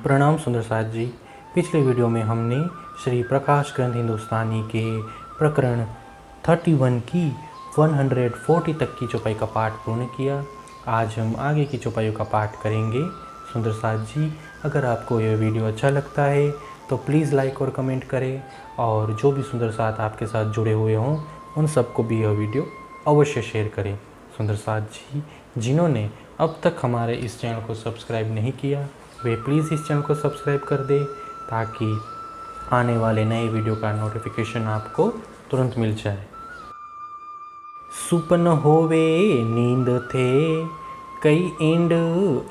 प्रणाम सुंदर साथ जी। पिछले वीडियो में हमने श्री प्रकाश ग्रंथ हिंदुस्तानी के प्रकरण 31 की 140 तक की चौपाई का पाठ पूर्ण किया। आज हम आगे की चौपाइयों का पाठ करेंगे। सुंदर साथ जी, अगर आपको यह वीडियो अच्छा लगता है तो प्लीज़ लाइक और कमेंट करें, और जो भी सुंदर साथ आपके साथ जुड़े हुए हों उन सबको भी यह वीडियो अवश्य शेयर करें। सुंदर साथ जी, जिन्होंने अब तक हमारे इस चैनल को सब्सक्राइब नहीं किया वे प्लीज़ इस चैनल को सब्सक्राइब कर दें, ताकि आने वाले नए वीडियो का नोटिफिकेशन आपको तुरंत मिल जाए। सुपन होवे नींद थे कई एंड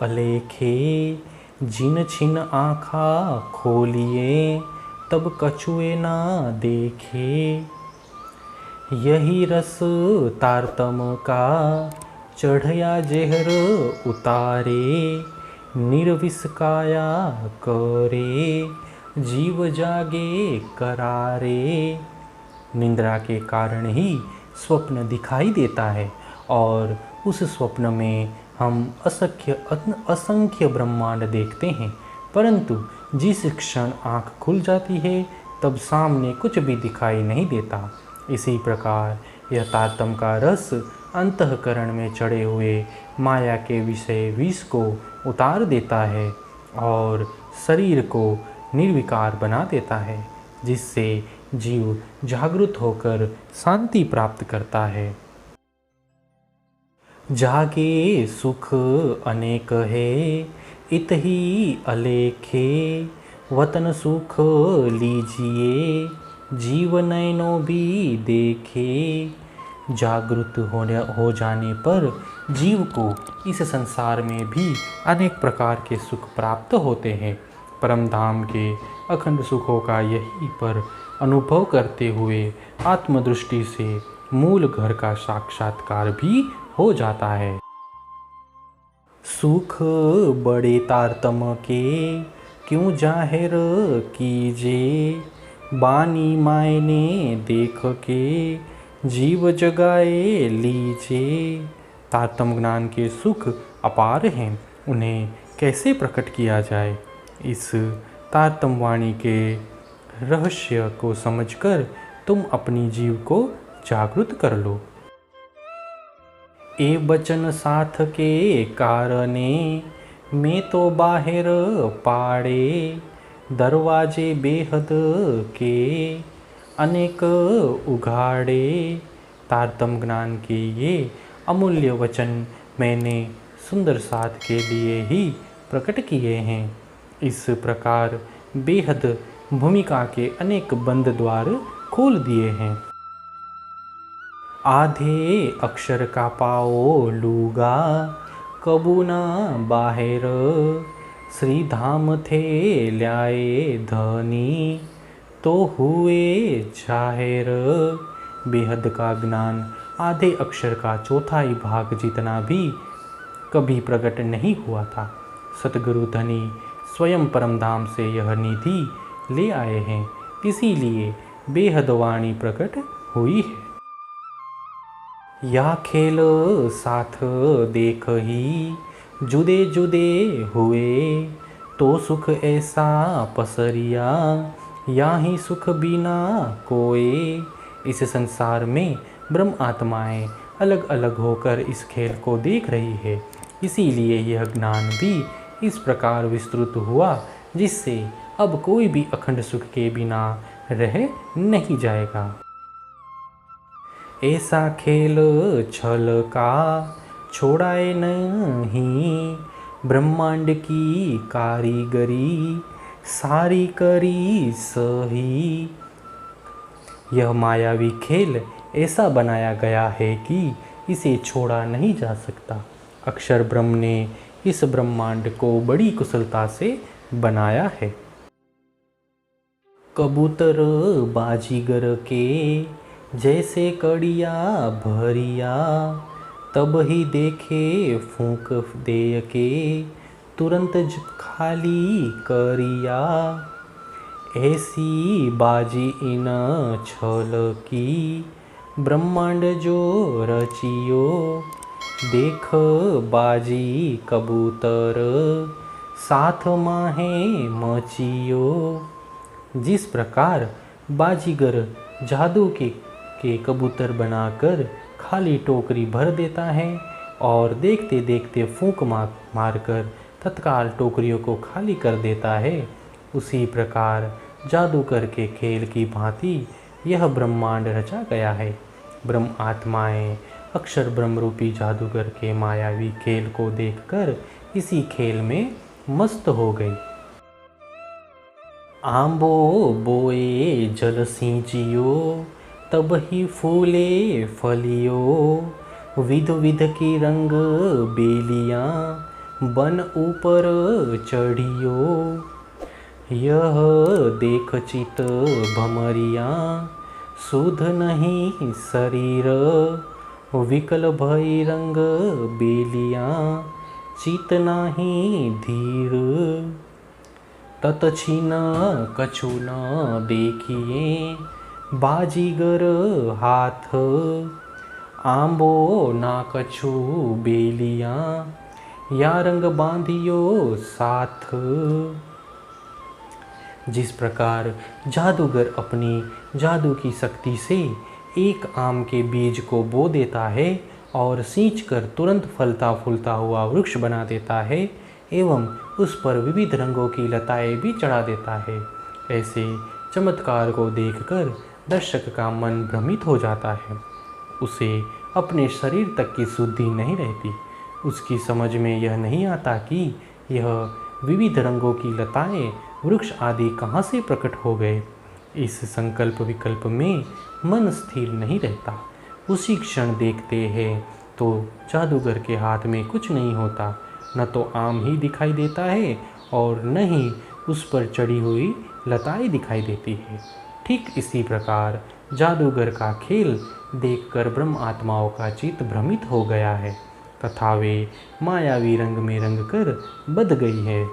अलेखे, जिन छिन आँखा खोलिए तब कछुए ना देखे। यही रस तारतम का चढ़या जेहर उतारे, निर्विस्काया करे जीव जागे करारे। निंद्रा के कारण ही स्वप्न दिखाई देता है, और उस स्वप्न में हम असंख्य ब्रह्मांड देखते हैं, परंतु जिस क्षण आँख खुल जाती है तब सामने कुछ भी दिखाई नहीं देता। इसी प्रकार यह तारतम का रस अंतःकरण में चढ़े हुए माया के विषय विष को उतार देता है और शरीर को निर्विकार बना देता है, जिससे जीव जागृत होकर शांति प्राप्त करता है। जागे सुख अनेक है इतही अलेखे, वतन सुख लीजिए जीव नैनो भी देखे। जागृत हो जाने पर जीव को इस संसार में भी अनेक प्रकार के सुख प्राप्त होते हैं। परम धाम के अखंड सुखों का यहीं पर अनुभव करते हुए आत्मदृष्टि से मूल घर का साक्षात्कार भी हो जाता है। सुख बड़े तारतम के क्यों जाहिर कीजे, बानी मायने देख के जीव जगाए लीजे। तारतम ज्ञान के सुख अपार हैं, उन्हें कैसे प्रकट किया जाए। इस तारतम वाणी के रहस्य को समझकर तुम अपनी जीव को जागृत कर लो। ए बचन साथ के कारणे मैं तो बाहर पाड़े, दरवाजे बेहद के अनेक उघाड़े। तारतम ज्ञान के ये अमूल्य वचन मैंने सुंदर साथ के लिए ही प्रकट किए हैं। इस प्रकार बेहद भूमिका के अनेक बंद द्वार खोल दिए हैं। आधे अक्षर का पाओ लूगा कबू ना बाहर, श्री धाम थे ल्याए धनी तो हुए जाहिर। बेहद का ज्ञान आधे अक्षर का चौथाई भाग जितना भी कभी प्रकट नहीं हुआ था। सतगुरु धनी स्वयं परमधाम से यह निधि ले आए हैं, इसीलिए बेहद वाणी प्रकट हुई है। या खेल साथ देख ही जुदे जुदे हुए, तो सुख ऐसा पसरिया या ही सुख बिना कोए। इस संसार में ब्रह्म आत्माएं अलग अलग होकर इस खेल को देख रही है, इसीलिए यह ज्ञान भी इस प्रकार विस्तृत हुआ, जिससे अब कोई भी अखंड सुख के बिना रह नहीं जाएगा। ऐसा खेल छल का छोड़ाए नहीं, ब्रह्मांड की कारीगरी सारी करी सही। यह मायावी खेल ऐसा बनाया गया है कि इसे छोड़ा नहीं जा सकता। अक्षर ब्रह्म ने इस ब्रह्मांड को बड़ी कुशलता से बनाया है। कबूतर बाजीगर के जैसे कड़िया भरिया, तब ही देखे फूंक दे के तुरंत खाली करिया। ऐसी बाजी इन छल की ब्रह्मांड जो रचियो, देख बाजी कबूतर साथ माहे मचियो। जिस प्रकार बाजीगर जादू के कबूतर बनाकर खाली टोकरी भर देता है और देखते देखते फूंक मारकर तत्काल टोकरियों को खाली कर देता है, उसी प्रकार जादूगर के खेल की भांति यह ब्रह्मांड रचा गया है। ब्रह्म आत्माएं अक्षर ब्रह्म रूपी जादूगर के मायावी खेल को देखकर इसी खेल में मस्त हो गई। आंबो बोए जल सिंचियो, तब ही फूले फलियो। विध विध की रंग बेलियाँ, बन ऊपर चढ़ियो। यह देख चित भमरिया, सुध नहीं शरीर। विकल भई रंग बेलियाँ, चित नाही धीर। ततछिन कछु न देखिए, बाजीगर हाथ। आंबो ना कछु बेलियाँ, या रंग बांधियो साथ। जिस प्रकार जादूगर अपनी जादू की शक्ति से एक आम के बीज को बो देता है और सींचकर तुरंत फलता फूलता हुआ वृक्ष बना देता है एवं उस पर विविध रंगों की लताएं भी चढ़ा देता है, ऐसे चमत्कार को देखकर दर्शक का मन भ्रमित हो जाता है। उसे अपने शरीर तक की शुद्धि नहीं रहती। उसकी समझ में यह नहीं आता कि यह विविध रंगों की लताएं वृक्ष आदि कहाँ से प्रकट हो गए। इस संकल्प विकल्प में मन स्थिर नहीं रहता। उसी क्षण देखते हैं तो जादूगर के हाथ में कुछ नहीं होता, न तो आम ही दिखाई देता है और न ही उस पर चढ़ी हुई लताएं दिखाई देती है। ठीक इसी प्रकार जादूगर का खेल देखकर ब्रह्म आत्माओं का चित्त भ्रमित हो गया है तथा वे मायावी रंग में रंग कर बद गई है।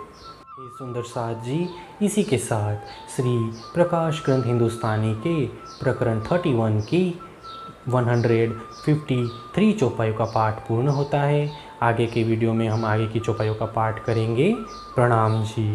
सुंदर साथ जी, इसी के साथ श्री प्रकाश ग्रंथ हिंदुस्तानी के प्रकरण 31 की 153 चौपाइयों का पाठ पूर्ण होता है। आगे के वीडियो में हम आगे की चौपाइयों का पाठ करेंगे। प्रणाम जी।